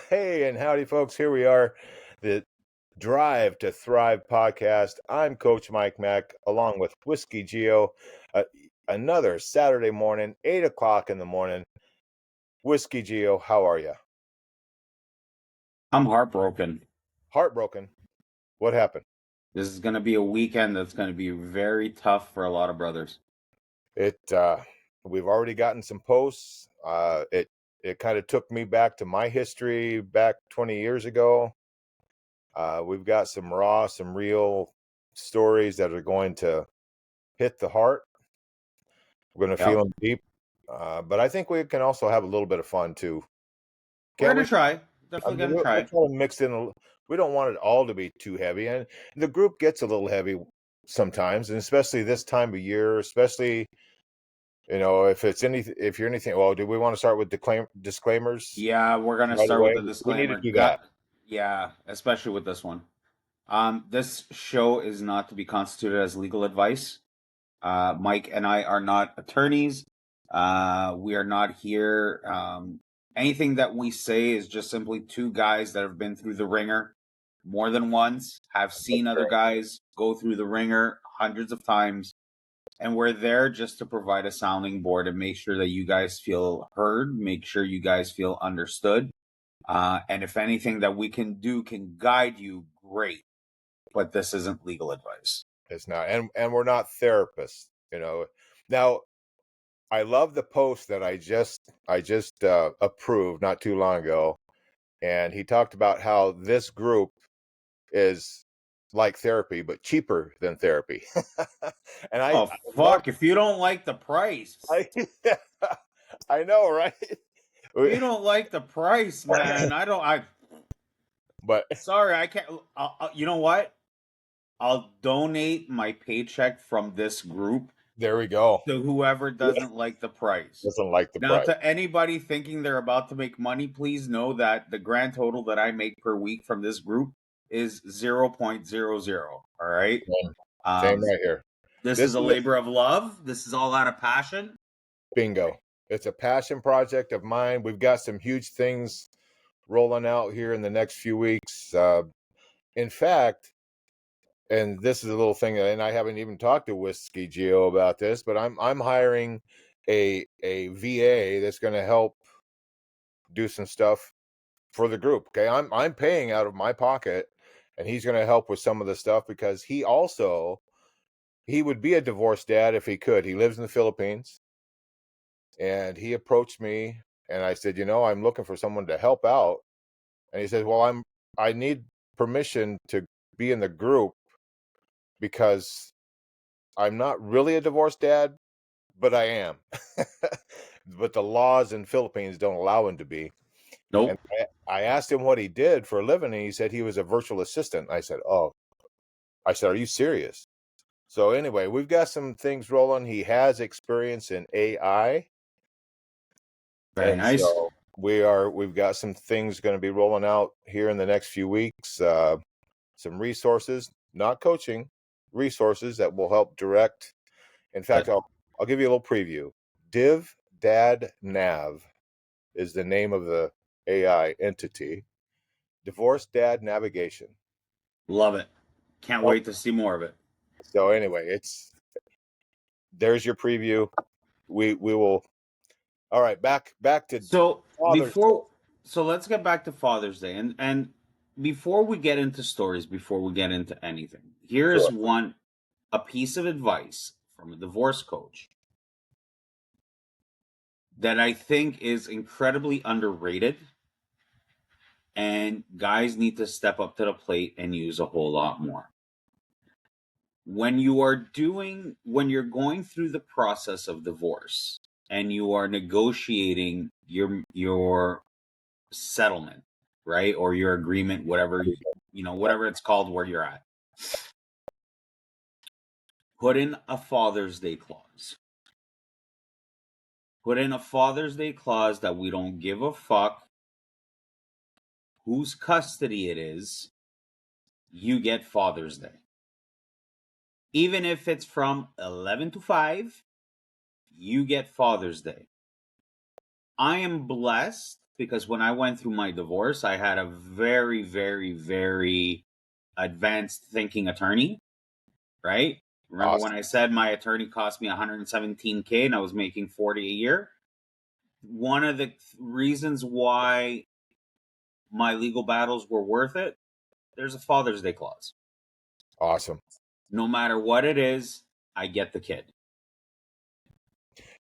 Hey, and howdy, folks. Here we are, the Drive to Thrive podcast. I'm Coach Mike Mack, along with Whiskey Geo. Uh, another Saturday morning, 8 o'clock in the morning. Whiskey Geo, how are you? I'm heartbroken. Heartbroken. What happened? This is going to be a weekend that's going to be very tough for a lot of brothers. It. We've already gotten some posts. It kind of took me back to my history back 20 years ago. We've got some real stories that are going to hit the heart. We're going to feel Yep. them deep, but I think we can also have a little bit of fun too. We're Can't going we? to try. I Definitely mean, going to we'll try. try to mix in. We don't want it all to be too heavy, and the group gets a little heavy sometimes, and especially this time of year. Especially, if you're anything. Well, do we want to start with disclaimers Yeah, we're going to right start away? with the We need to disclaimer. do that. Yeah, especially with this one. This show is not to be constituted as legal advice. Mike and I are not attorneys. We are not here. Anything that we say is just simply two guys that have been through the ringer more than once, have seen other guys go through the ringer hundreds of times, and we're there just to provide a sounding board and make sure that you guys feel heard, make sure you guys feel understood. And if anything that we can do can guide you, great. But this isn't legal advice. It's not, and we're not therapists. Now I love the post that I just approved not too long ago, and he talked about how this group is like therapy but cheaper than therapy. And I Oh, love fuck. If you don't like the price, I I know, right? if you don't like the price, man, But sorry, I can't. You know what? I'll donate my paycheck from this group there we go. to whoever doesn't like the price. Doesn't like the Now, price. to anybody thinking they're about to make money, please know that the grand total that I make per week from this group is 0.00. All right. Same Um, right here. this This is a is labor of love. This is all out of passion. bingo. It's a passion project of mine. We've got some huge things rolling out here in the next few weeks. In fact, and this is a little thing, and I haven't even talked to Whiskey Geo about this, but I'm hiring a VA that's going to help do some stuff for the group. Okay, I'm paying out of my pocket, and he's going to help with some of the stuff because he would be a divorced dad if he could. He lives in the Philippines, and he approached me, and I said, I'm looking for someone to help out, and he said, well, I need permission to be in the group because I'm not really a divorced dad, but I am. But the laws in Philippines don't allow him to be. And Nope. I asked him what he did for a living, and he said he was a virtual assistant. I said, "Oh," I said, "Are you serious?" So anyway, we've got some things rolling. He has experience in AI, Very and nice. so we've got some things going to be rolling out here in the next few weeks. Some resources, not coaching, resources that will help direct. In fact, I'll give you a little preview. Div Dad Nav is the name of the AI entity. Divorced Dad Navigation. Love it. Can't Oh, wait to see more of it. so anyway, there's your preview. We will. All right, back to So Father's Day. before, so let's get back to Father's Day, and before we get into stories, before we get into anything, here is Sure. a piece of advice from a divorce coach that I think is incredibly underrated, and guys need to step up to the plate and use a whole lot more. When you're going through the process of divorce and you are negotiating your settlement, right? Or your agreement, whatever it's called where you're at. Put in a Father's Day clause. Put in a Father's Day clause that we don't give a fuck whose custody it is, you get Father's Day. Even if it's from 11 to 5, you get Father's Day. I am blessed because when I went through my divorce, I had a very, very, very advanced thinking attorney, right? Remember when Awesome. I said my attorney cost me $117K and I was making 40 a year? One of the reasons why my legal battles were worth it, there's a Father's Day clause. Awesome. No matter what it is, I get the kid.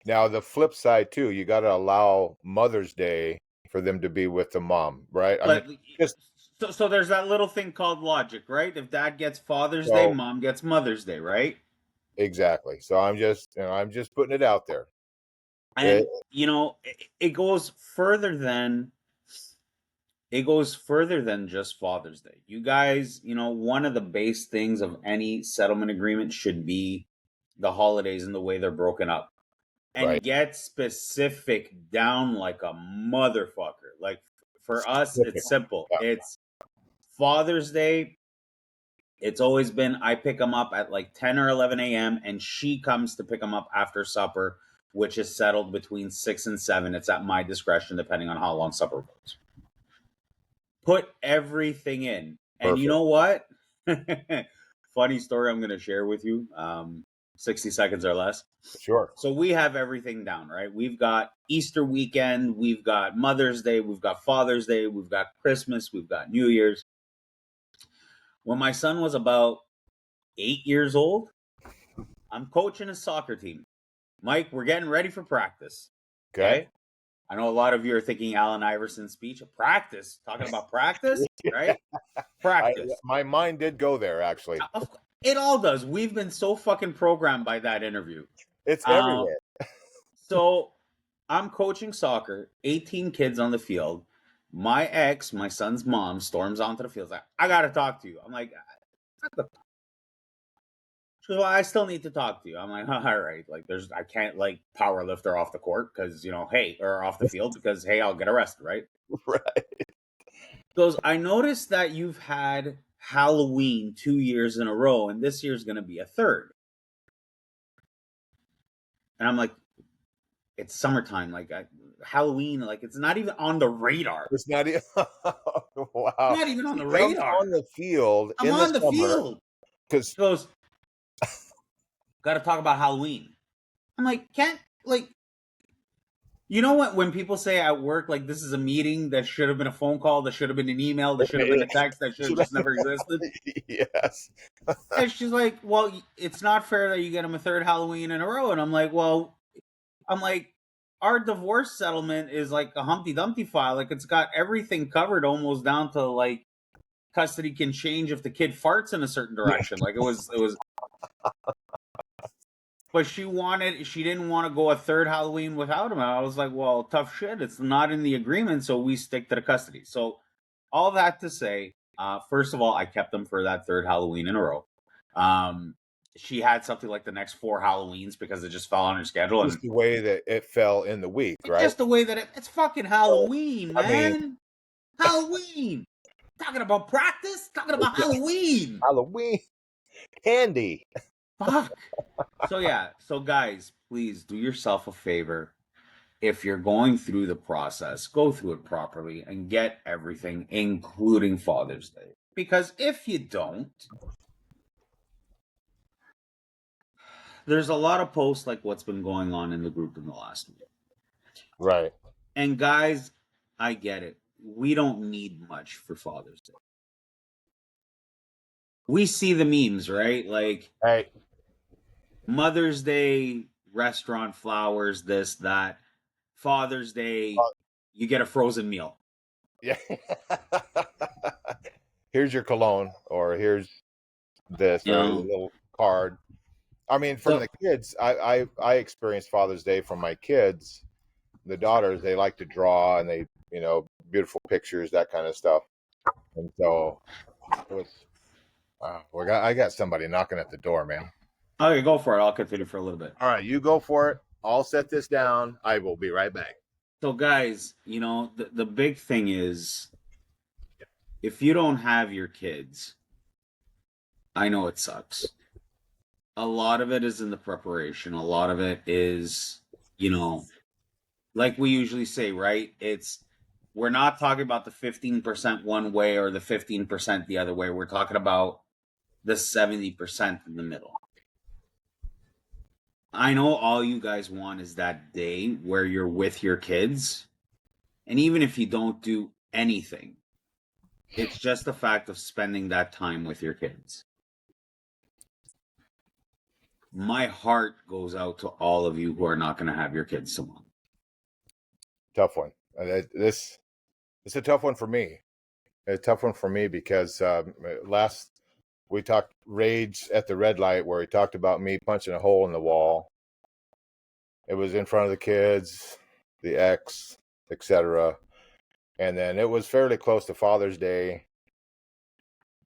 Now, the flip side too, you got to allow Mother's Day for them to be with the mom, right? I mean, But just so there's that little thing called logic, right? If dad gets Father's Day, so mom gets Mother's Day, right? exactly. So I'm just putting it out there. It, And it goes further than just Father's Day. You guys, one of the base things of any settlement agreement should be the holidays and the way they're broken up. And right. get specific down like a motherfucker. Like for us, Specific. it's simple. Yeah, It's Father's Day. It's always been I pick them up at like 10 or 11 a.m. and she comes to pick them up after supper, which is settled between 6 and 7. It's at my discretion depending on how long supper goes. Put everything in. And you perfect. know what? Funny story I'm going to share with you. 60 seconds or less. Sure. So we have everything down, right? We've got Easter weekend, we've got Mother's Day, we've got Father's Day, we've got Christmas, we've got New Year's. When my son was about 8 years old, I'm coaching a soccer team. Mike, we're getting ready for practice. Okay. Okay. I know a lot of you are thinking Allen Iverson's speech. Practice? Talking about practice, right? Practice. My mind did go there actually. It all does. We've been so fucking programmed by that interview. It's Um, everywhere. so I'm coaching soccer, 18 kids on the field. My ex, my son's mom, storms onto the field. Like, I got to talk to you. I'm like, she goes, well, I still need to talk to you. I'm like, all right. Like, I can't like power lift her off the court because, hey, or off the field because, hey, I'll get arrested, right? Right. She goes, I noticed that you've had Halloween 2 years in a row, and this year's going to be a third. And I'm like, it's summertime. Like, Halloween, like, it's not even on the radar. It's not even wow. Not even on He the comes radar. on the field I'm in the on the summer field. because She goes, got to talk about Halloween. I'm like, can't, like, you know what? When people say at work, like, this is a meeting that should have been a phone call, that should have been an email, that should have been a text, that should have just never existed. yes. And she's like, well, it's not fair that you get him a third Halloween in a row. And I'm like, our divorce settlement is like a Humpty Dumpty file. Like, it's got everything covered almost down to like custody can change if the kid farts in a certain direction. Like, it was. But she didn't want to go a third Halloween without him. And I was like, well, tough shit. It's not in the agreement, so we stick to the custody. So all that to say, first of all, I kept them for that third Halloween in a row. She had something like the next 4 Halloweens because it just fell on her schedule, Just and the way that it fell in the week, right? just the way that it's fucking So, Halloween, I mean, man. Halloween. Talking about practice, talking about Halloween. Halloween candy. Fuck. So yeah, so guys, please do yourself a favor. If you're going through the process, go through it properly and get everything, including Father's Day. Because if you don't, there's a lot of posts like what's been going on in the group in the last week. Right. And guys, I get it. We don't need much for Father's Day. We see the memes, right? Like Right. Mother's Day, restaurant flowers, this, that. Father's Day, you get a frozen meal. Yeah. Here's your cologne, or here's this, You or a know? little card. I mean, from So the kids, I experienced Father's Day from my kids. The daughters, they like to draw, and they, beautiful pictures, that kind of stuff. And so it was. I got somebody knocking at the door, man. okay, go for it. I'll continue for a little bit. All right, you go for it. I'll set this down. I will be right back. So guys, the big thing is if you don't have your kids, I know it sucks. A lot of it is in the preparation. A lot of it is, like we usually say, right? It's we're not talking about the 15% one way or the 15% the other way. We're talking about the 70% in the middle. I know all you guys want is that day where you're with your kids. And even if you don't do anything, it's just the fact of spending that time with your kids. My heart goes out to all of you who are not going to have your kids tomorrow. Tough one. This it's a tough one for me. A tough one for me because last we talked rage at the red light where he talked about me punching a hole in the wall. It was in front of the kids, the ex, etc. And then it was fairly close to Father's Day.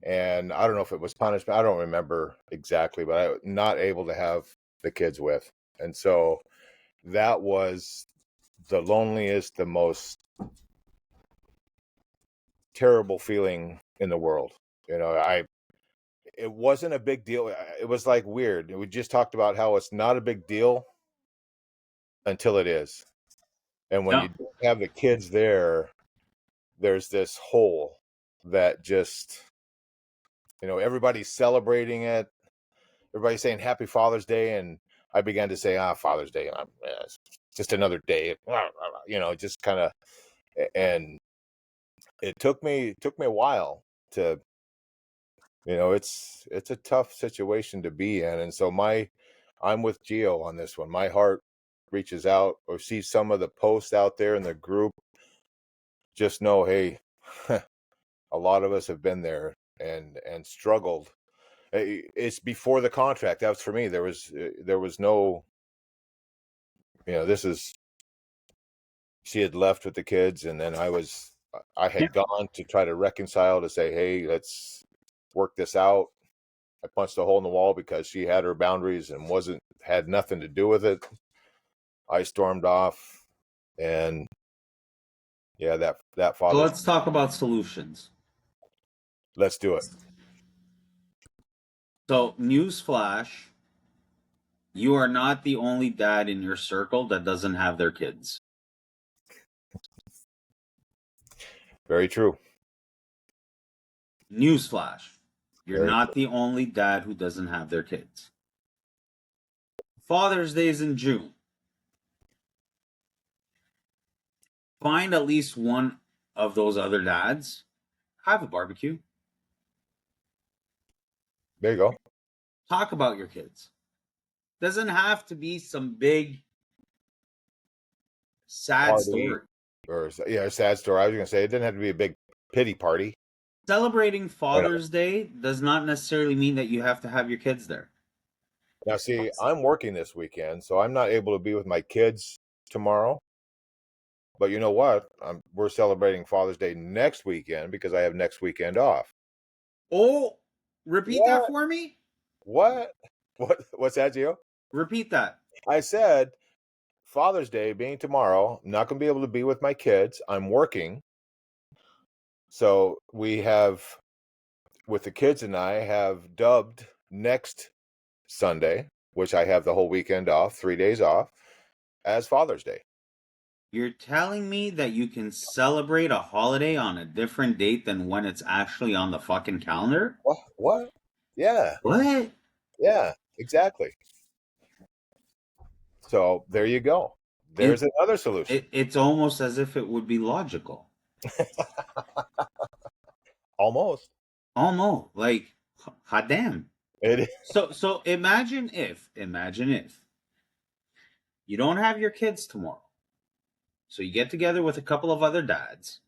And I don't know if it was punishment. I don't remember exactly, but I was not able to have the kids with. And so that was the loneliest, the most terrible feeling in the world. It wasn't a big deal. It was like weird. We just talked about how it's not a big deal until it is. And when you don't have the kids there, there's this hole that just, everybody's celebrating it. Everybody's saying Happy Father's Day. And I began to say, Father's Day. And it's just another day, just kind of, and it took me a while to, it's a tough situation to be in. And so I'm with Gio on this one. My heart reaches out or sees some of the posts out there in the group. Just know, hey, a lot of us have been there and struggled. It's before the contract. That was for me. There was no, she had left with the kids, and then I had gone to try to reconcile to say, hey, let's work this out. I punched a hole in the wall because she had her boundaries and had nothing to do with it. I stormed off, and yeah, that father. So let's talk about solutions. Let's do it. So, newsflash, you are not the only dad in your circle that doesn't have their kids. Very true. Newsflash, you're Very not the only dad who doesn't have their kids. Father's Day is in June. Find at least one of those other dads. Have a barbecue. There you go. Talk about your kids. Doesn't have to be some big sad Party. story. Or a sad story. I was gonna say it didn't have to be a big pity party. Celebrating Father's Day does not necessarily mean that you have to have your kids there. Now, see, I'm working this weekend, so I'm not able to be with my kids tomorrow. But you know what? We're celebrating Father's Day next weekend because I have next weekend off. Oh, repeat that for me? What? What's that, Gio? Repeat that. I said Father's Day being tomorrow, I'm not going to be able to be with my kids. I'm working. So we have, with the kids and I, have dubbed next Sunday, which I have the whole weekend off, 3 days off, as Father's Day. You're telling me that you can celebrate a holiday on a different date than when it's actually on the fucking calendar? What? Yeah. What? Yeah, exactly. So there you go. There's another solution. It's almost as if it would be logical. Almost. Like, hot damn. It is. So imagine if you don't have your kids tomorrow. So you get together with a couple of other dads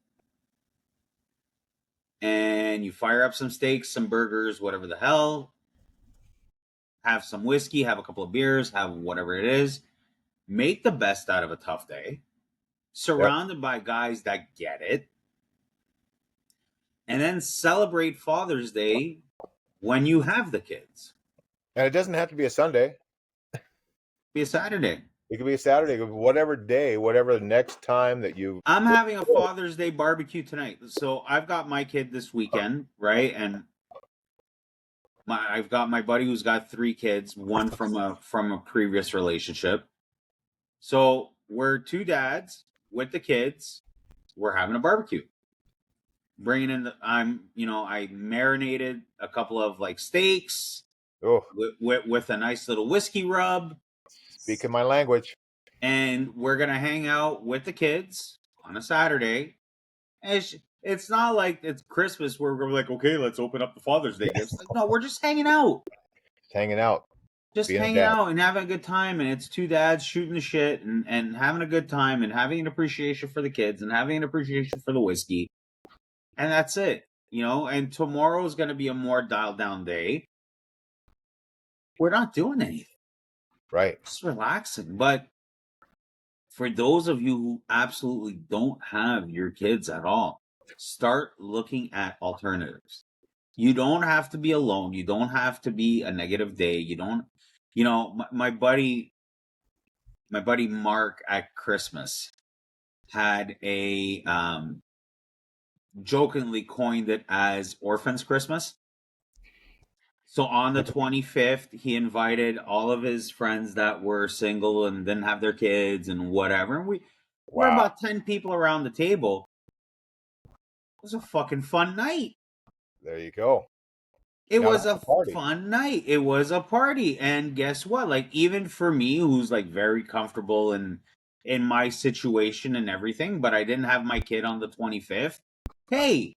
and you fire up some steaks, some burgers, whatever the hell. Have some whiskey, have a couple of beers, have whatever it is. Make the best out of a tough day. Surrounded by guys that get it. And then celebrate Father's Day when you have the kids. And it doesn't have to be a Sunday. Be a Saturday. It could be a Saturday, whatever day, whatever the next time that you. I'm having a Father's Day barbecue tonight. So I've got my kid this weekend, right? And I've got my buddy who's got 3 kids, one from a previous relationship. So we're 2 dads with the kids. we're having a barbecue. Bringing in I marinated a couple of like steaks Oh, with a nice little whiskey rub, speaking my language. and we're gonna hang out with the kids on a Saturday. And it's not like it's Christmas where we're like, okay, let's open up the Father's Day gifts. Like, no, we're just hanging out. Hanging out, Just being a hanging dad. out and having a good time, and it's two dads shooting the shit and having a good time and having an appreciation for the kids and having an appreciation for the whiskey, and that's it. And tomorrow is going to be a more dialed down day. We're not doing anything, Right. just relaxing. But for those of you who absolutely don't have your kids at all, start looking at alternatives. You don't have to be alone. You don't have to be a negative day. You don't, my buddy Mark at Christmas had a jokingly coined it as Orphans Christmas. So on the 25th, he invited all of his friends that were single and didn't have their kids and whatever. And we're Wow. about 10 people around the table. It was a fucking fun night. There you go. It Now was that's a a party. fun night. It was a party. And guess what? Like, even for me, who's like very comfortable in my situation and everything, but I didn't have my kid on the 25th. Hey,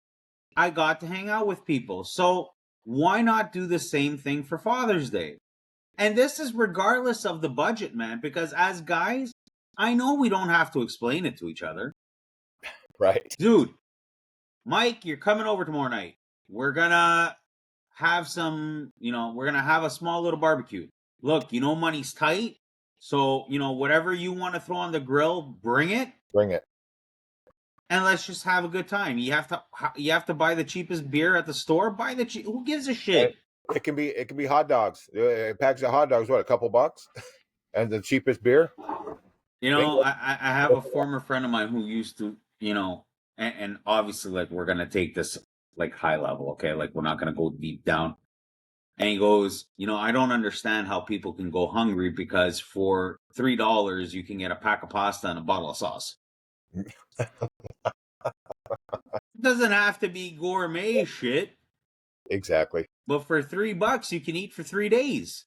I got to hang out with people. So why not do the same thing for Father's Day? And this is regardless of the budget, man, because as guys, I know we don't have to explain it to each other. Right. Dude, Mike, you're coming over tomorrow night. We're gonna have we're gonna have a small little barbecue. Look, money's tight. So, whatever you want to throw on the grill, bring it. Bring it. And let's just have a good time. You have to buy the cheapest beer at the store. Buy the cheap. Who gives a shit? It can be hot dogs. A package of hot dogs, what, a couple bucks? And the cheapest beer? Bingo. I have a former friend of mine who used to, and obviously, like, we're gonna take this like high level, okay? Like, we're not gonna go deep down. And he goes, I don't understand how people can go hungry because for $3 you can get a pack of pasta and a bottle of sauce. It doesn't have to be gourmet shit. Exactly. But for $3 you can eat for 3 days.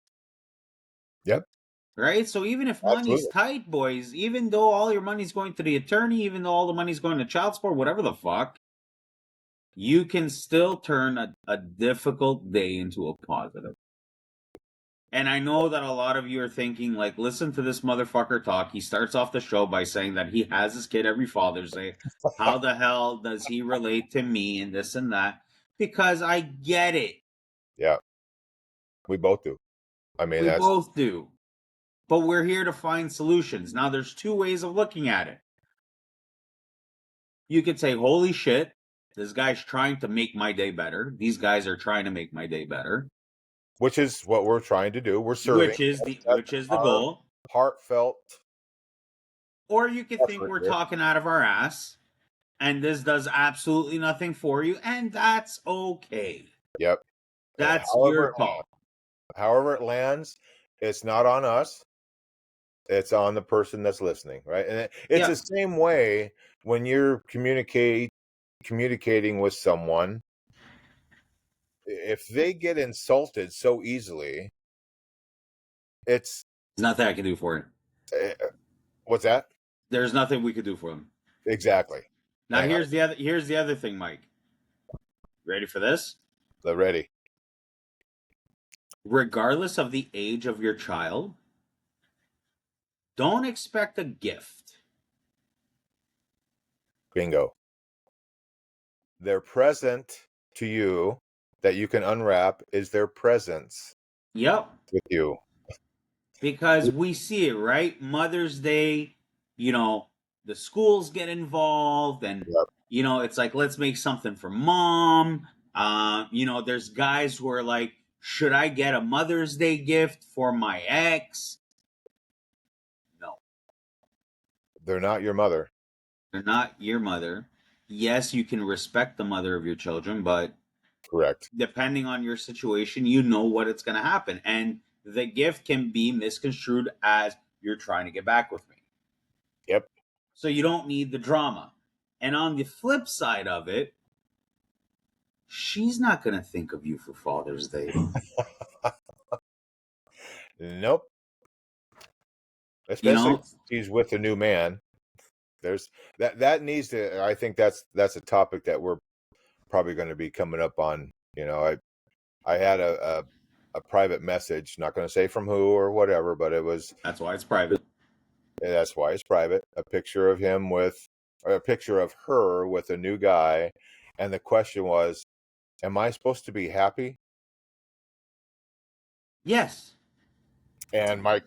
Yep. Right? So even if money's Absolutely. tight, boys, even though all your money's going to the attorney, even though all the money's going to child support, whatever the fuck, you can still turn a difficult day into a positive. And I know that a lot of you are thinking, like, listen to this motherfucker talk. He starts off the show by saying that he has his kid every Father's Day. How the hell does he relate to me and this and that? Because I get it. Yeah. We both do. I mean, We that's both do. But we're here to find solutions. Now, there's two ways of looking at it. You could say, holy shit, this guy's trying to make my day better. These guys are trying to make my day better. which is what we're trying to do. We're serving. Which is the Our goal. heartfelt Or you could think effort we're here. talking out of our ass and this does absolutely nothing for you, and that's okay. Yep. That's your call. However it lands, it's not on us. It's on the person that's listening, right? And it's the same way when you're communicating with someone. If they get insulted so easily, it's There's nothing I can do for it. What's that? There's nothing we could do for them. Exactly. Now here's the other thing, Mike. Ready for this? They're ready. Regardless of the age of your child, don't expect a gift. Bingo. Their present to you that you can unwrap is their presence. Yep. With you. Because we see it, right? Mother's Day, the schools get involved and, it's like, let's make something for mom. There's guys who are like, should I get a Mother's Day gift for my ex? No. They're not your mother. They're not your mother. Yes, you can respect the mother of your children, but correct. Depending on your situation, you know what it's going to happen. And the gift can be misconstrued as you're trying to get back with me. Yep. So you don't need the drama. And on the flip side of it, she's not going to think of you for Father's Day. Nope. You Especially know, if she's with a new man. There's that needs to. I think that's a topic that we're probably going to be coming up on. I had a private message. Not going to say from who or whatever, but it was. that's why it's private. That's why it's private. A picture of him with, or a picture of her with a new guy, and the question was, "Am I supposed to be happy?" Yes. And my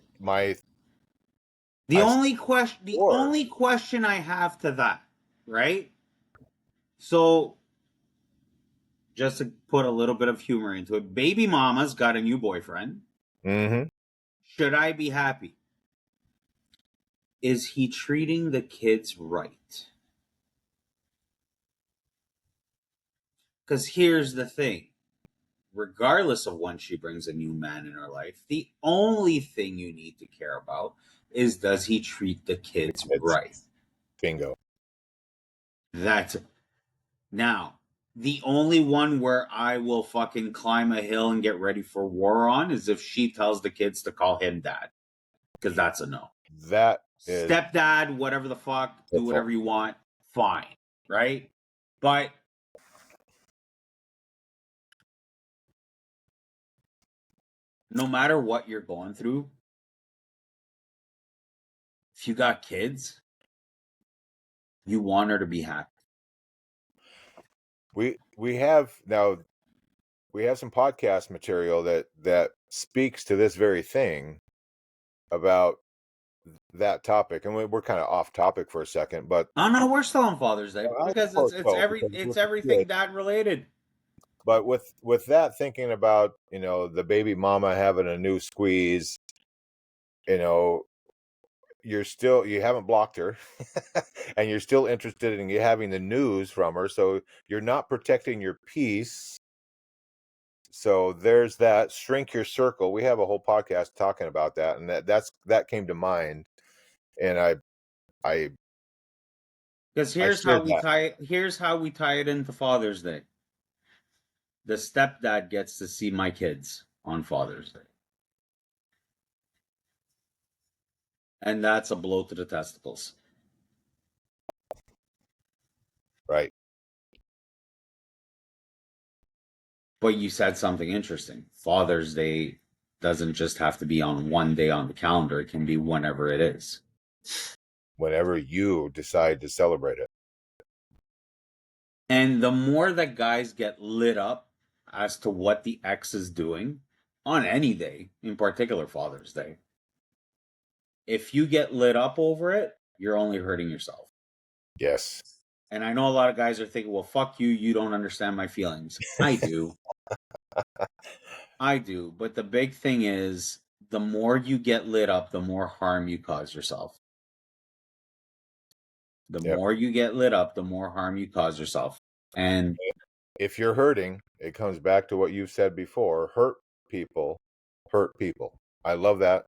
The I only question, the or only question I have to that, right? So, just to put a little bit of humor into it, baby mama's got a new boyfriend. mm-hmm. Should I be happy? Is he treating the kids right? Because here's the thing, regardless of when she brings a new man in her life, the only thing you need to care about is, does he treat the kids It's right? bingo. That's it. Now, the only one where I will fucking climb a hill and get ready for war on is if she tells the kids to call him dad, because that's a no. That is Stepdad, whatever the fuck, do hurtful. whatever you want, fine, right? But no matter what you're going through, if you got kids, you want her to be happy. We have now we have some podcast material that speaks to this very thing about that topic, and we're kind of off topic for a second, but Oh no, we're still on Father's Day I because suppose so, because it's with the kid. everything dad related. But with that, thinking about the baby mama having a new squeeze, you know you haven't blocked her, and you're still interested in having the news from her, so you're not protecting your peace. So there's that. Shrink your circle. We have a whole podcast talking about that, and that came to mind, and I Because I shared that. here's how we tie it into Father's Day. The stepdad gets to see my kids on Father's Day. And that's a blow to the testicles. Right. But you said something interesting. Father's Day doesn't just have to be on one day on the calendar, it can be whenever it is. Whenever you decide to celebrate it. And the more that guys get lit up as to what the ex is doing on any day, in particular Father's Day, if you get lit up over it, you're only hurting yourself. Yes. And I know a lot of guys are thinking, well, fuck you, you don't understand my feelings. I do. I do. But the big thing is, the more you get lit up, the more harm you cause yourself. The Yep. more you get lit up, the more harm you cause yourself. And If you're hurting, it comes back to what you've said before. Hurt people. I love that.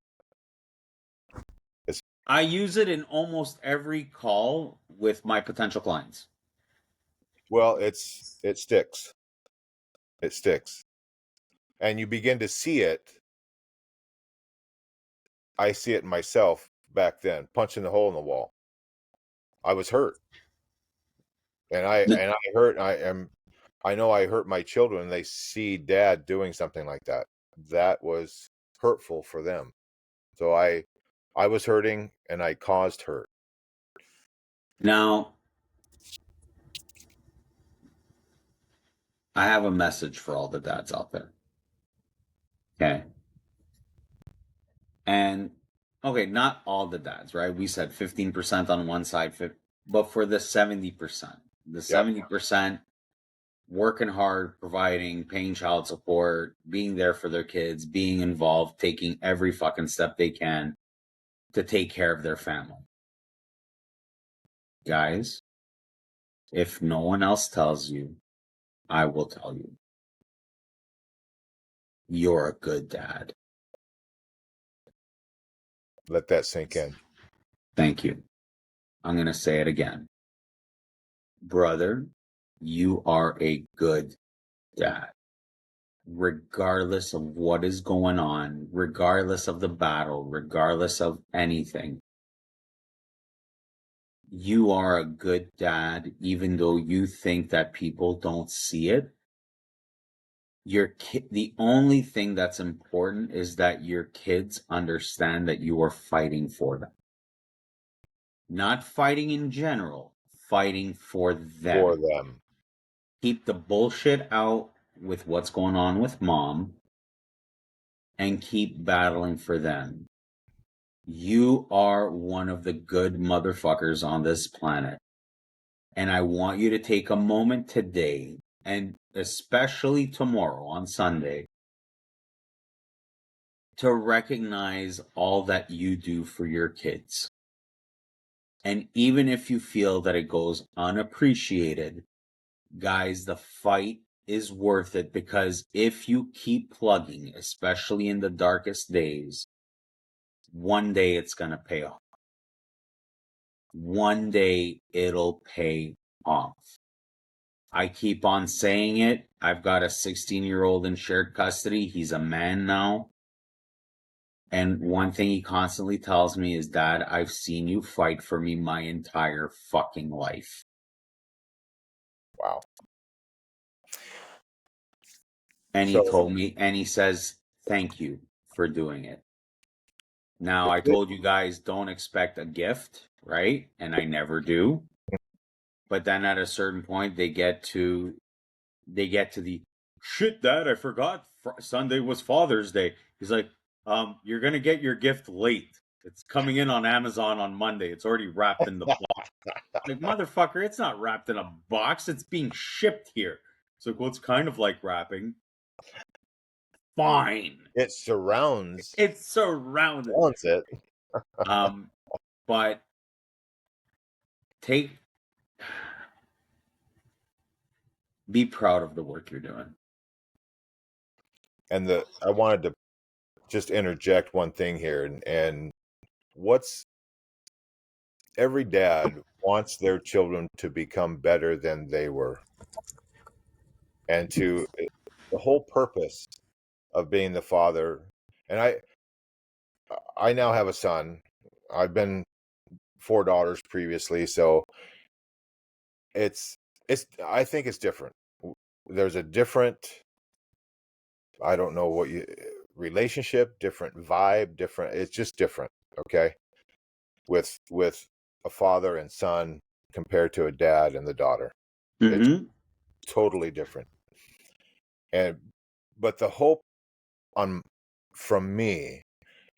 I use it in almost every call with my potential clients. Well, it sticks. It sticks. And you begin to see it. I see it myself back then, punching the hole in the wall. I was hurt. And I know I hurt my children and they see dad doing something like that. That was hurtful for them. So I was hurting and I caused hurt. Now, I have a message for all the dads out there. Okay. And okay, not all the dads, right? We said 15% on one side, but for the 70%, the Yep. 70% working hard, providing, paying child support, being there for their kids, being involved, taking every fucking step they can to take care of their family. Guys, if no one else tells you, I will tell you. You're a good dad. Let that sink in. Thank you. I'm going to say it again. brother, you are a good dad. Regardless of what is going on, regardless of the battle, regardless of anything, you are a good dad, even though you think that people don't see it. The only thing that's important is that your kids understand that you are fighting for them. Not fighting in general, fighting for them. For them. Keep the bullshit out with what's going on with mom and keep battling for them. You are one of the good motherfuckers on this planet. And I want you to take a moment today, and especially tomorrow on Sunday, to recognize all that you do for your kids. And even if you feel that it goes unappreciated, guys, the fight is worth it, because if you keep plugging, especially in the darkest days, one day it's going to pay off. One day it'll pay off. I keep on saying it. I've got a 16-year-old in shared custody. He's a man now. And one thing he constantly tells me is, Dad, I've seen you fight for me my entire fucking life. Wow. And he So told me, and he says, thank you for doing it. Now, I told you guys don't expect a gift, right? And I never do. But then at a certain point, they get to the shit, Dad, I forgot Sunday was Father's Day. He's like, you're gonna get your gift late. It's coming in on Amazon on Monday. It's already wrapped in the box. Like, motherfucker, it's not wrapped in a box. It's being shipped here. So, well, it's kind of like wrapping. Fine. it surrounds. It's surrounded. Surrounds it. But be proud of the work you're doing. And I wanted to just interject one thing here, and what's every dad wants their children to become better than they were, and the whole purpose of being the father. And I now have a son. I've been 4 daughters previously, so it's I think it's different. There's a different, I don't know what relationship, different vibe, different, it's just different, okay? With a father and son compared to a dad and the daughter. It's totally different. But the hope from me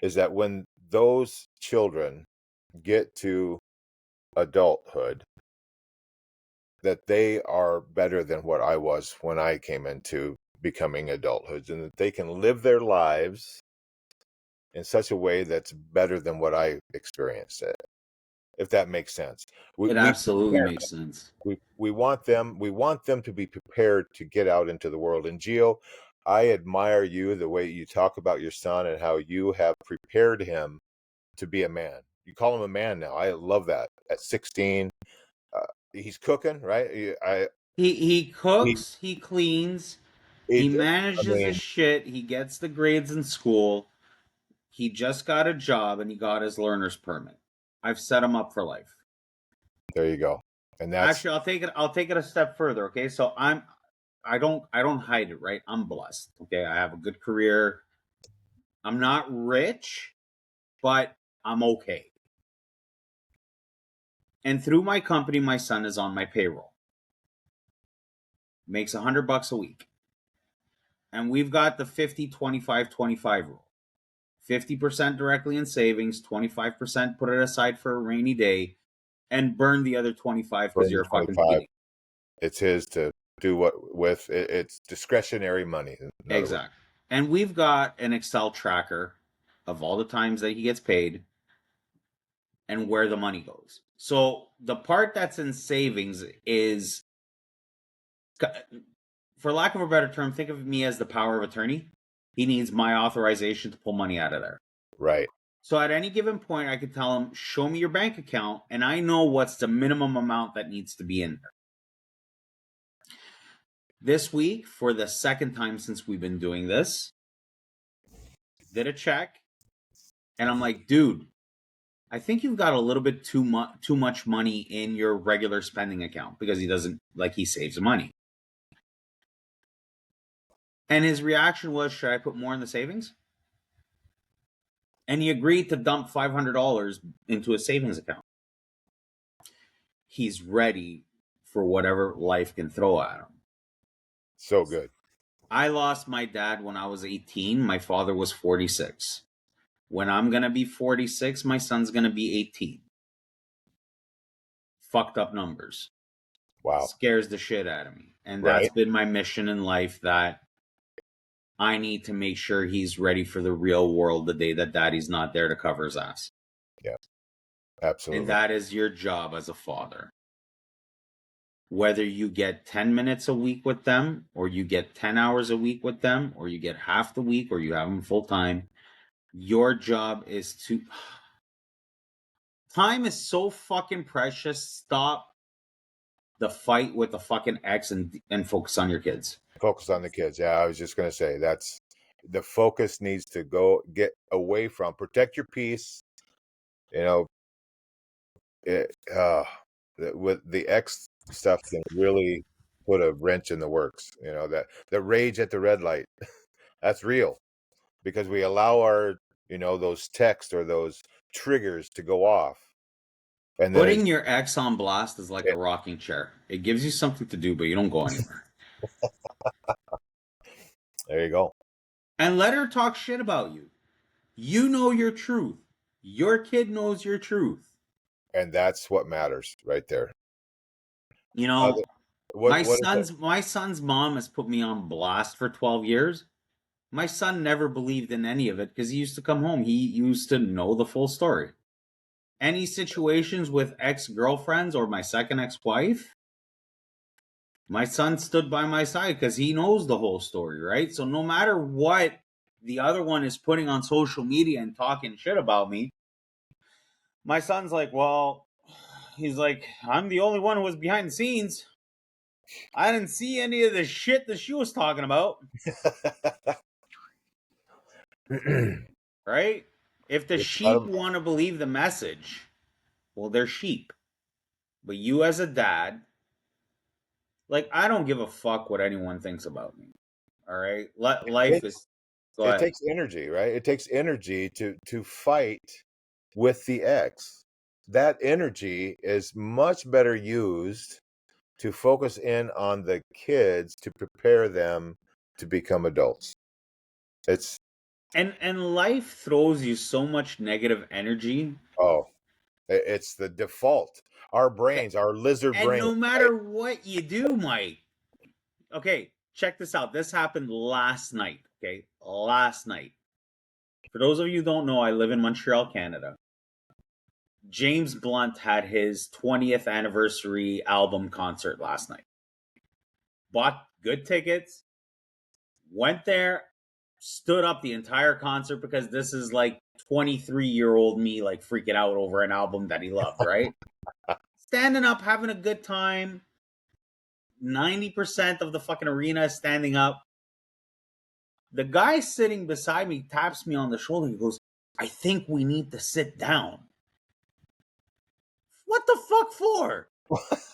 is that when those children get to adulthood, that they are better than what I was when I came into becoming adulthood, and that they can live their lives in such a way that's better than what I experienced it, if that makes sense. It absolutely makes sense. We want them to be prepared to get out into the world. And Gio, I admire you, the way you talk about your son and how you have prepared him to be a man. You call him a man now. I love that. At 16, he's cooking, right? He cooks, he cleans, he manages his mean, shit, he gets the grades in school. He just got a job and he got his learner's permit. I've set him up for life. There you go. And that's actually, I'll take it a step further. Okay, so I don't hide it, right? I'm blessed. Okay, I have a good career. I'm not rich, but I'm okay. And through my company, my son is on my payroll. Makes $100 a week. And we've got the 50-25-25 rule. 50% directly in savings, 25% put it aside for a rainy day, and burn the other 25 because you're a fucking idiot. It's his to do what with. It's discretionary money. Exactly. And we've got an Excel tracker of all the times that he gets paid and where the money goes. So the part that's in savings is, for lack of a better term, think of me as the power of attorney. He needs my authorization to pull money out of there. Right. So at any given point, I could tell him, show me your bank account, and I know what's the minimum amount that needs to be in there. This week, for the second time since we've been doing this, did a check, and I'm like, dude, I think you've got a little bit too much money in your regular spending account, because he saves money. And his reaction was, should I put more in the savings? And he agreed to dump $500 into a savings account. He's ready for whatever life can throw at him. So good. I lost my dad when I was 18. My father was 46. When I'm going to be 46, my son's going to be 18. Fucked up numbers. Wow. Scares the shit out of me. And Right. that's been my mission in life, that I need to make sure he's ready for the real world the day that daddy's not there to cover his ass. Yeah, absolutely. And that is your job as a father. Whether you get 10 minutes a week with them, or you get 10 hours a week with them, or you get half the week, or you have them full time, your job is to... Time is so fucking precious. Stop the fight with the fucking ex and focus on your kids. Focus on the kids. Yeah, I was just going to say, that's the focus needs to go, get away from, protect your peace. You know, with the ex stuff can really put a wrench in the works. You know, that the rage at the red light, that's real, because we allow our, those texts or those triggers to go off. And then putting your ex on blast is like a rocking chair. It gives you something to do, but you don't go anywhere. There you go. And let her talk shit about you. You know your truth. Your kid knows your truth. And that's what matters right there. You know, my son's mom has put me on blast for 12 years. My son never believed in any of it, because he used to come home. He used to know the full story. Any situations with ex-girlfriends or my second ex-wife, my son stood by my side because he knows the whole story, right? So no matter what the other one is putting on social media and talking shit about me, my son's like, well, he's like, I'm the only one who was behind the scenes. I didn't see any of the shit that she was talking about. Right? If the sheep want to believe the message, well, they're sheep. But you as a dad, like, I don't give a fuck what anyone thinks about me. All right? Life is... Go ahead. It takes energy, right? It takes energy to fight with the ex. That energy is much better used to focus in on the kids, to prepare them to become adults. And life throws you so much negative energy. Oh, it's the default. Our brains, our lizard brains. And no matter what you do, Mike. Okay, check this out. This happened last night. Okay, last night. For those of you who don't know, I live in Montreal, Canada. James Blunt had his 20th anniversary album concert last night. Bought good tickets, went there, stood up the entire concert, because this is like 23-year-old me, like, freaking out over an album that he loved, right? Standing up, having a good time. 90% of the fucking arena is standing up. The guy sitting beside me taps me on the shoulder. He goes, I think we need to sit down. What the fuck for?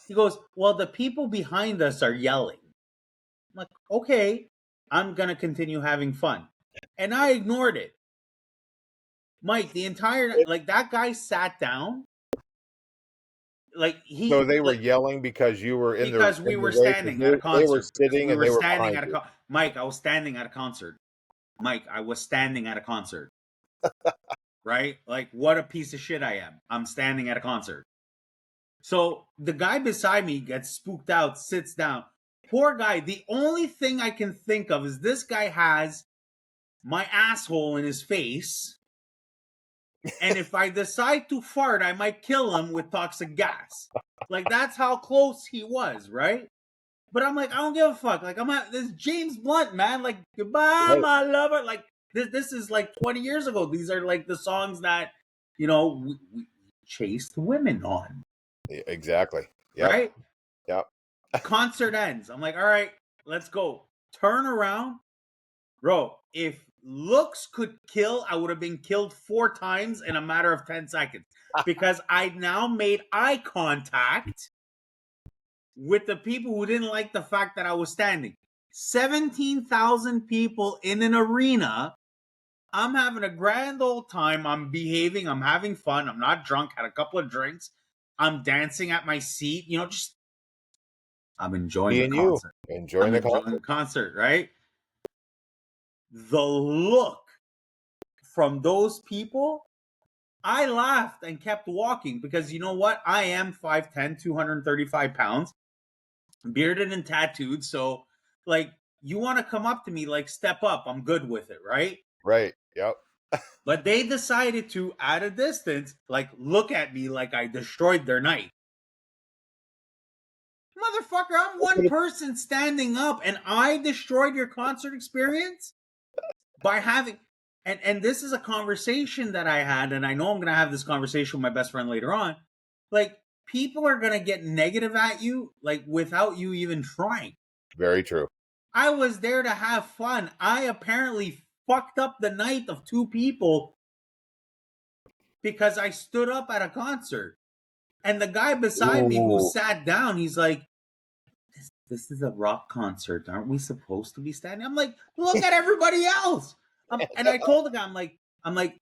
He goes, well, the people behind us are yelling. I'm like, okay, I'm going to continue having fun. And I ignored it. Mike, the entire, like, that guy sat down. Like, So they were yelling because you were in because we were standing at a concert. They were sitting and they were standing at a Mike, I was standing at a concert. Mike, I was standing at a concert. Right? Like, what a piece of shit I am. I'm standing at a concert. So the guy beside me gets spooked out, sits down. Poor guy. The only thing I can think of is this guy has my asshole in his face. And if I decide to fart, I might kill him with toxic gas. Like, that's how close he was, right? But I'm like, I don't give a fuck. Like, this James Blunt, man. Like, goodbye, my lover. Like, this is like 20 years ago. These are like the songs that, we chased women on. Exactly. Yep. Right? Yep. Concert ends. I'm like, all right, Let's go. Turn around. Bro, if looks could kill, I would have been killed 4 times in a matter of 10 seconds because I now made eye contact with the people who didn't like the fact that I was standing. 17,000 people in an arena. I'm having a grand old time. I'm behaving. I'm having fun. I'm not drunk. Had a couple of drinks. I'm dancing at my seat. Just I'm enjoying the Being you, concert. enjoying I'm the enjoying concert. the concert, right? The look from those people, I laughed and kept walking because you know what? I am 5'10, 235 pounds, bearded and tattooed. So, like, you want to come up to me, like, step up. I'm good with it, right? Right. Yep. But they decided to, at a distance, like, look at me like I destroyed their night. Motherfucker, I'm one person standing up and I destroyed your concert experience by having. And this is a conversation that I had, and I know I'm going to have this conversation with my best friend later on. Like, people are going to get negative at you, like, without you even trying. Very true. I was there to have fun. I apparently fucked up the night of 2 people because I stood up at a concert. And the guy beside me who Ooh. sat down, he's like, this is a rock concert. Aren't we supposed to be standing? I'm like, look at everybody else. And I told the guy, I'm like,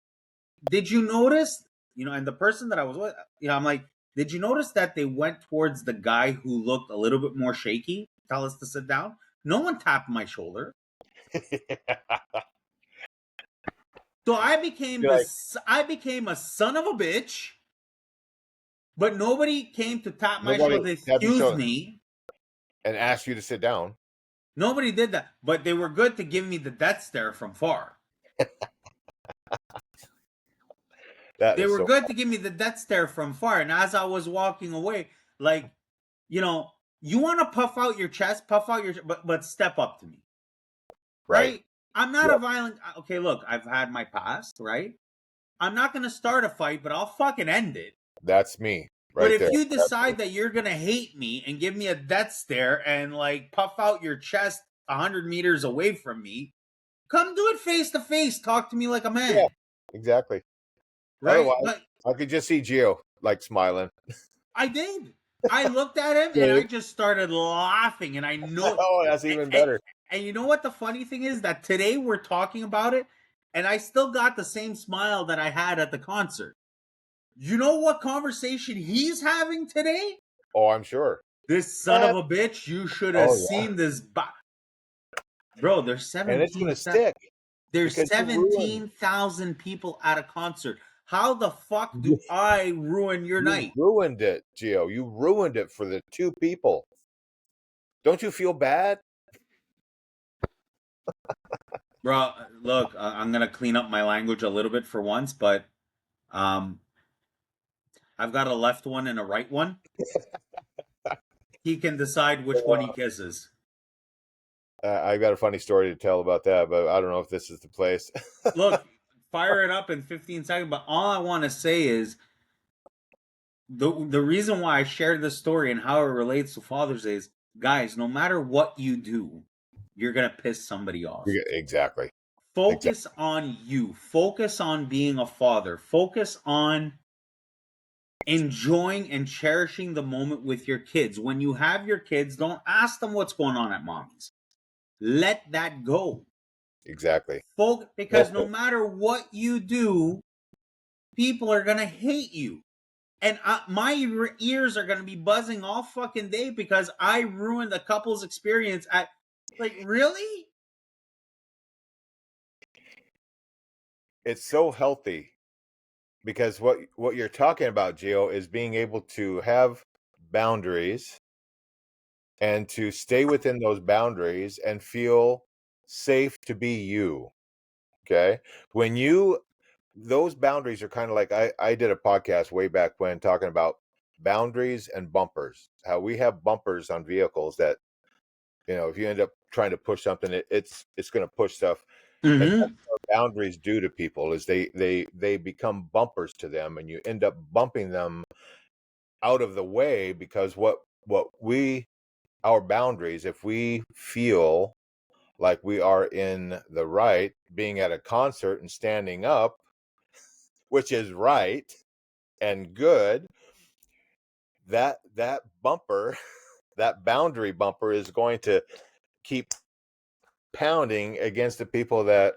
did you notice? And the person that I was with, I'm like, did you notice that they went towards the guy who looked a little bit more shaky? Tell us to sit down. No one tapped my shoulder. So I became a son of a bitch, but nobody came to tap my Nobody shoulder. tapped your Excuse shoulder me. and asked you to sit down. Nobody did that, but they were good to give me the death stare from far. That They is were so. good to give me the death stare from far. And as I was walking away, like, you want to puff out your chest, but step up to me. Right. Right? I'm not a Yep. violent. Okay, look, I've had my past, right? I'm not going to start a fight, but I'll fucking end it. That's me But right if there. you decide that you're going to hate me and give me a death stare and, like, puff out your chest 100 meters away from me, come do it face to face. Talk to me like a man. Yeah, exactly. Right? Otherwise, But I could just see Gio like smiling. I did. I looked at him and I just started laughing. And I know. Oh, that's even better. And you know what the funny thing is? That today we're talking about it, and I still got the same smile that I had at the concert. You know what conversation he's having today? Oh, I'm sure. This son of a bitch, you should have Oh, seen this. Bro, there's and it's gonna 17. stick There's because you ruined. 17,000 people at a concert. How the fuck do I ruin your You night? ruined it, Gio. You ruined it for the 2 people. Don't you feel bad? Bro, look, I'm going to clean up my language a little bit for once, but I've got a left one and a right one. He can decide which one he kisses. I got a funny story to tell about that, but I don't know if this is the place. Look, fire it up in 15 seconds, but all I want to say is the reason why I shared this story and how it relates to Father's Day is, guys, no matter what you do, you're going to piss somebody off. Exactly. Focus on you. Focus on being a father. Focus on enjoying and cherishing the moment with your kids. When you have your kids, don't ask them what's going on at mommy's. Let that go. Exactly. Because no matter what you do, people are going to hate you. And my ears are going to be buzzing all fucking day because I ruined a couple's experience. Like, really? It's so healthy because what you're talking about, Gio, is being able to have boundaries and to stay within those boundaries and feel safe to be you. Okay? When those boundaries are kind of like I did a podcast way back when talking about boundaries and bumpers. How we have bumpers on vehicles that, if you end up trying to push something, it's going to push stuff. And Mm-hmm. that's what boundaries do to people is they become bumpers to them, and you end up bumping them out of the way because what we our boundaries, if we feel like we are in the right, being at a concert and standing up, which is right and good, that bumper, that boundary bumper is going to keep pounding against the people that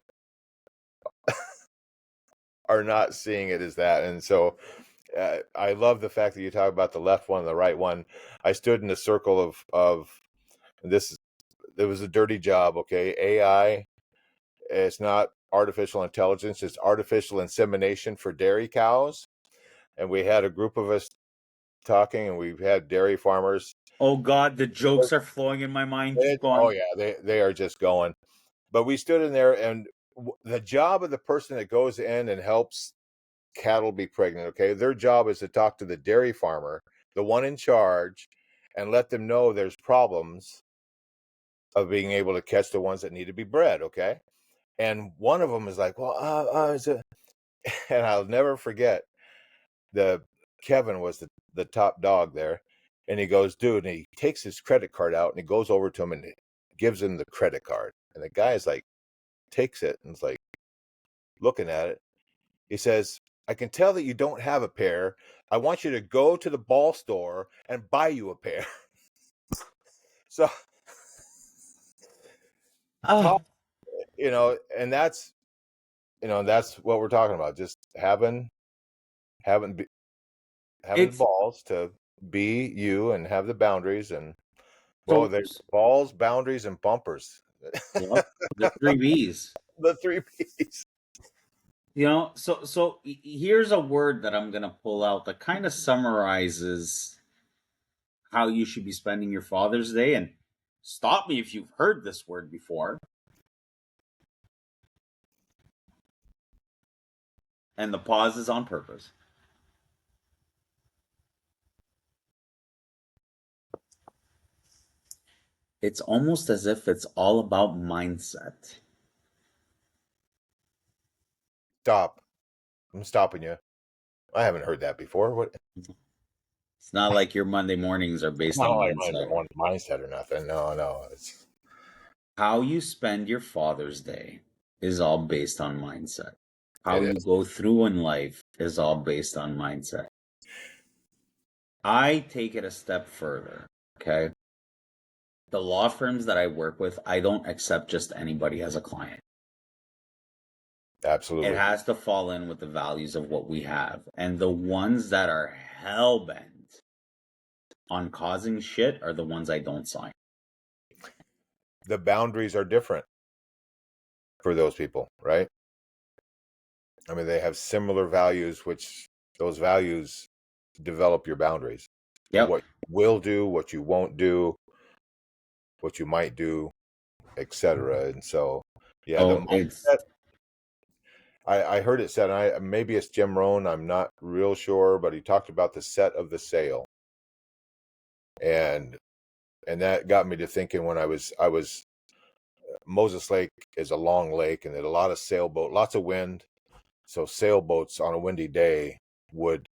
are not seeing it as that. And so I love the fact that you talk about the left one and the right one. I stood in a circle of this. It was a dirty job. Okay. AI. It's not artificial intelligence. It's artificial insemination for dairy cows. And we had a group of us talking, and we've had dairy farmers. Oh God, the jokes are flowing in my mind. Keep Oh going. yeah, they are just going. But we stood in there, and the job of the person that goes in and helps cattle be pregnant, okay, their job is to talk to the dairy farmer, the one in charge, and let them know there's problems of being able to catch the ones that need to be bred, okay. And one of them is like, well, and I'll never forget, the Kevin was the top dog there, and he goes, dude, and he takes his credit card out and he goes over to him and gives him the credit card, and the guy's like, takes it and is like looking at it. He says, I can tell that you don't have a pair. I want you to go to the ball store and buy you a pair. So Oh, talk, and that's that's what we're talking about. Just having having having the it's balls to be you and have the boundaries, and well, so. there's balls, boundaries, and bumpers. Yep, the three B's. The three P's. Here's a word that I'm gonna pull out that kind of summarizes how you should be spending your Father's Day. And stop me if you've heard this word before. And the pause is on purpose. It's almost as if it's all about mindset. Stop. I'm stopping you. I haven't heard that before. What? It's not like your Monday mornings are It's based not on like mindset. one mindset or nothing. No. It's How you spend your Father's Day is all based on mindset. How it you is. go through in life is all based on mindset. I take it a step further. Okay. The law firms that I work with, I don't accept just anybody as a client. It Absolutely. has to fall in with the values of what we have. And the ones that are hell bent on causing shit are the ones I don't sign. The boundaries are different for those people, right? I mean, they have similar values, which those values develop your boundaries of Yep. what you will do, what you won't do, what you might do, etc. And so, yeah, the Oh, it's mindset. I heard it said, maybe it's Jim Rohn. I'm not real sure, but he talked about the set of the sail, and that got me to thinking when I was Moses Lake is a long lake, and there's a lot of sailboat, lots of wind. So sailboats on a windy day would,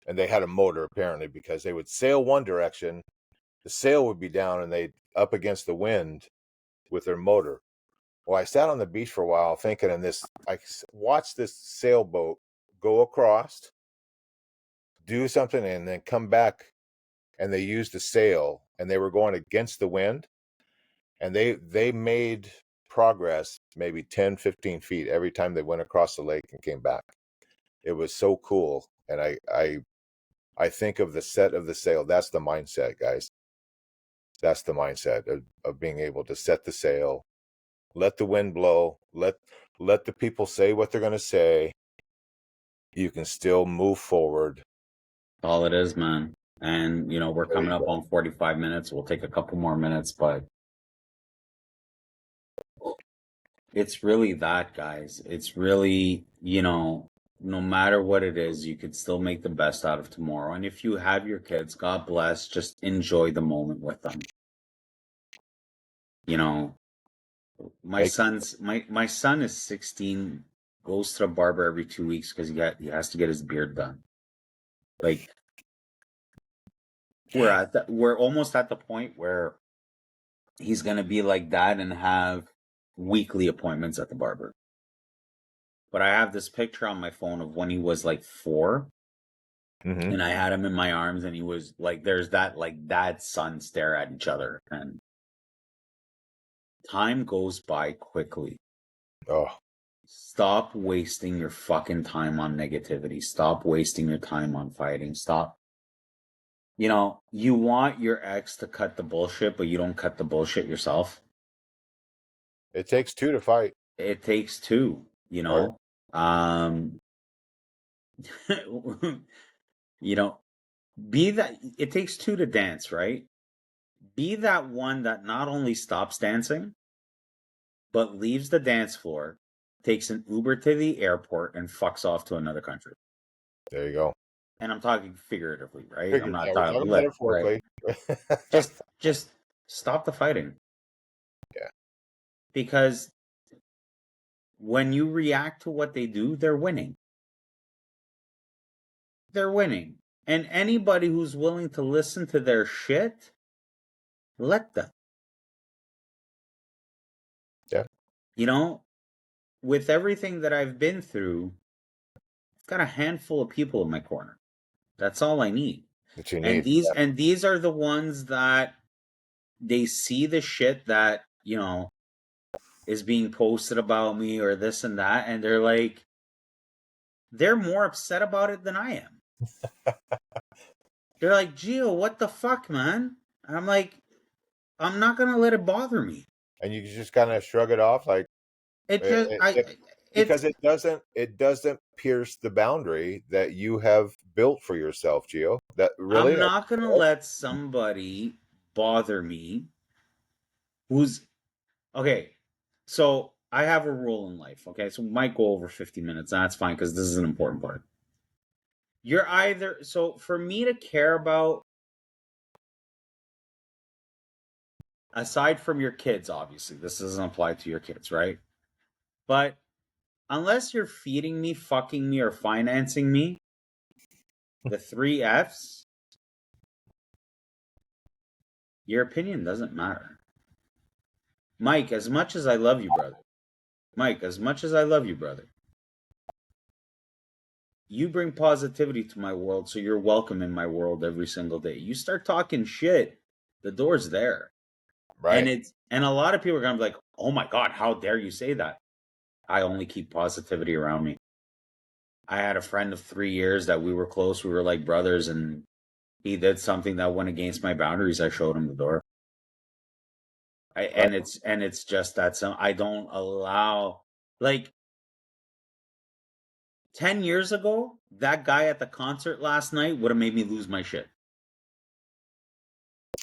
and they had a motor apparently, because they would sail one direction, the sail would be down, and they'd up against the wind with their motor. Well, I sat on the beach for a while thinking, and I watched this sailboat go across, do something, and then come back, and they used the sail, and they were going against the wind, and they made progress maybe 10, 15 feet every time they went across the lake and came back. It was so cool. And I think of the set of the sail. That's the mindset, guys. That's the mindset of being able to set the sail, let the wind blow, let the people say what they're going to say. You can still move forward. all it is, man. And, we're There coming you up go. on 45 minutes. We'll take a couple more minutes, but it's really that, guys. It's really, no matter what it is, you could still make the best out of tomorrow. And if you have your kids, God bless, just enjoy the moment with them. You know, my Make son's my son is 16, goes to the barber every 2 weeks because he has to get his beard done. Like we're almost at the point where he's going to be like that and have weekly appointments at the barber. But I have this picture on my phone of when he was like 4, Mm-hmm. and I had him in my arms, and he was like, there's that like dad son stare at each other, and time goes by quickly. Oh, Stop wasting your fucking time on negativity. Stop wasting your time on fighting. Stop. You know, you want your ex to cut the bullshit, but you don't cut the bullshit yourself. it takes 2 to fight. It takes 2, you Or know. Um you know, be that it takes 2 to dance, right? Be that one that not only stops dancing, but leaves the dance floor, takes an Uber to the airport, and fucks off to another country. there you go. And I'm talking figuratively, right? I'm Figure, not yeah, we're talking talking lit, right? metaphorically. Just stop the fighting. Yeah. Because when you react to what they do, they're winning. They're winning. And anybody who's willing to listen to their shit, let them. Yeah. You know, with everything that I've been through, I've got a handful of people in my corner. That's all I need. That you And need. these are the ones that they see the shit that, you know, is being posted about me or this and that, and they're like, they're more upset about it than I am. They're like, Gio, what the fuck, man? And I'm like, I'm not gonna let it bother me. And you just kind of shrug it off, like It just it's because it doesn't pierce the boundary that you have built for yourself, Gio. That I'm really, not gonna let somebody bother me who's okay. So I have a rule in life, okay? So we might go over 50 minutes, and that's fine because this is an important part. You're either so for me to care about, aside from your kids, obviously, this doesn't apply to your kids, right? But unless you're feeding me, fucking me, or financing me, the 3 F's, your opinion doesn't matter. Mike, as much as I love you, brother. Mike, as much as I love you, brother. You bring positivity to my world, so you're welcome in my world every single day. You start talking shit, the door's there. right? And a lot of people are gonna be like, oh my god, how dare you say that? I only keep positivity around me. I had a friend of 3 years that we were close, we were like brothers, and he did something that went against my boundaries. I showed him the door. Right. And it's just that I don't allow, like, 10 years ago, that guy at the concert last night would have made me lose my shit.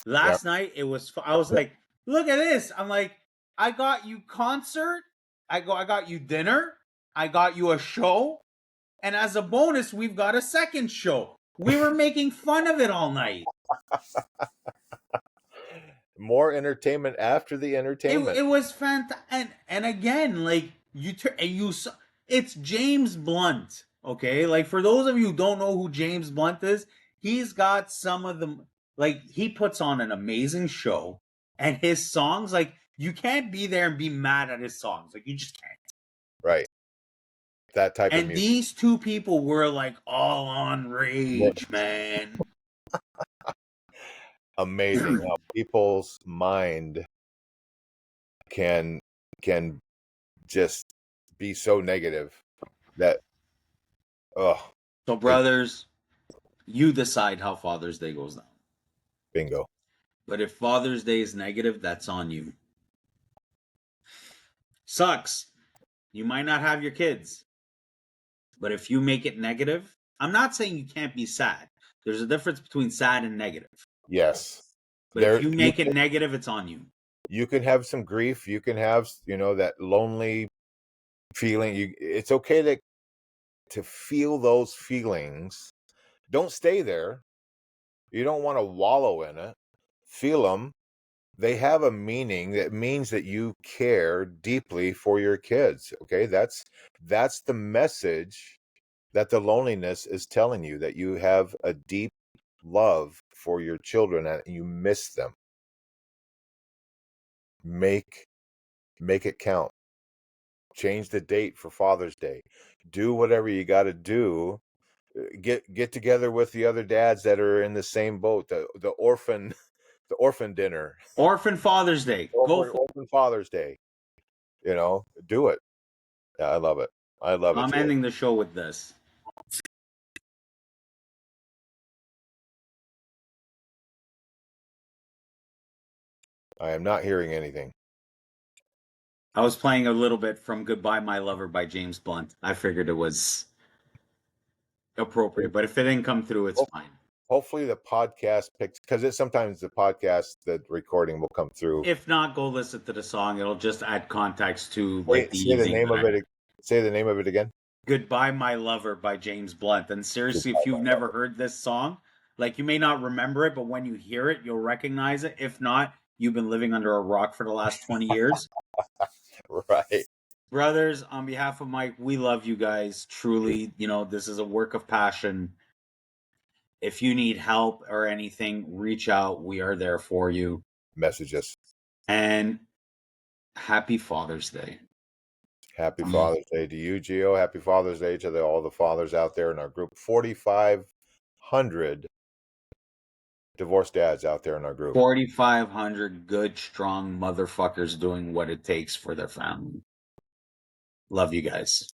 Yeah. Last night, I was like, look at this. I'm like, I got you concert. I got you dinner. I got you a show. And as a bonus, we've got a second show. We were making fun of it all night. More entertainment after the entertainment. It was fantastic. And again, like it's James Blunt. Okay, like for those of you who don't know who James Blunt is, he's got some of the, like, he puts on an amazing show, and his songs, like, you can't be there and be mad at his songs, like, you just can't. Right. That type of And music. these two people were like all on rage, man. Amazing how people's mind can can just be so negative that oh, So, it, brothers, you decide how Father's Day goes down. bingo. But if Father's Day is negative, that's on you. Sucks. You might not have your kids. But if you make it negative, I'm not saying you can't be sad. There's a difference between sad and negative. Yes. But if There you make it negative, it's on you. you can have some grief, you can have, that lonely feeling. It's okay to feel those feelings. Don't stay there. You don't want to wallow in it. Feel them. They have a meaning that means that you care deeply for your kids. Okay, that's the message that the loneliness is telling you, that you have a deep love for your children and you miss them. Make it count. Change the date for Father's Day. Do whatever you got to do. Get together with the other dads that are in the same boat. The orphan dinner. Orphan Father's Day. Go for Orphan Father's Day. Do it. Yeah, I love it. I love it. I'm ending the show with this. I am not hearing anything. I was playing a little bit from Goodbye My Lover by James Blunt. I figured it was appropriate, but if it didn't come through, it's fine. Hopefully the podcast picks, because sometimes the podcast, the recording will come through. If not, go listen to the song. It'll just add context to Say the name of it. Say the name of it again. Goodbye My Lover by James Blunt. And seriously, if you've never heard this song, like, you may not remember it, but when you hear it, you'll recognize it. If not, you've been living under a rock for the last 20 years. Right. Brothers, on behalf of Mike, we love you guys. Truly, this is a work of passion. If you need help or anything, reach out. We are there for you. Message us. And happy Father's Day. Happy Father's Day to you, Gio. Happy Father's Day to all the fathers out there in our group. 4,500 divorced dads out there in our group. 4,500 good, strong motherfuckers doing what it takes for their family. Love you guys.